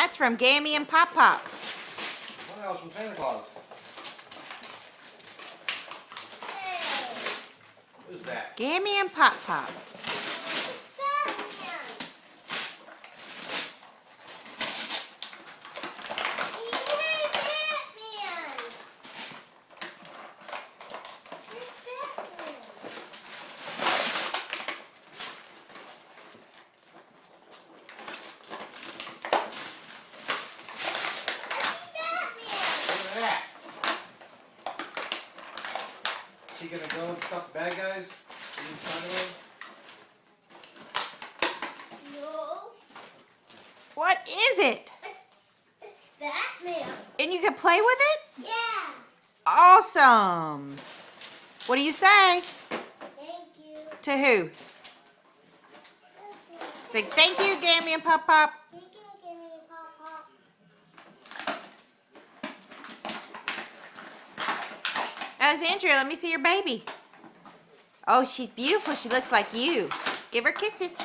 That's from Gammy and Pop Pop. What else from Santa Claus? Who's that? Gammy and Pop Pop. Is she gonna go and stop the bad guys? No. What is it? It's Batman. And you can play with it? Yeah. Awesome. What do you say? Thank you. To who? Say thank you, Gammy and Pop Pop. Thank you, Gammy and Pop Pop. Alexandria, let me see your baby. Oh, she's beautiful. She looks like you. Give her kisses.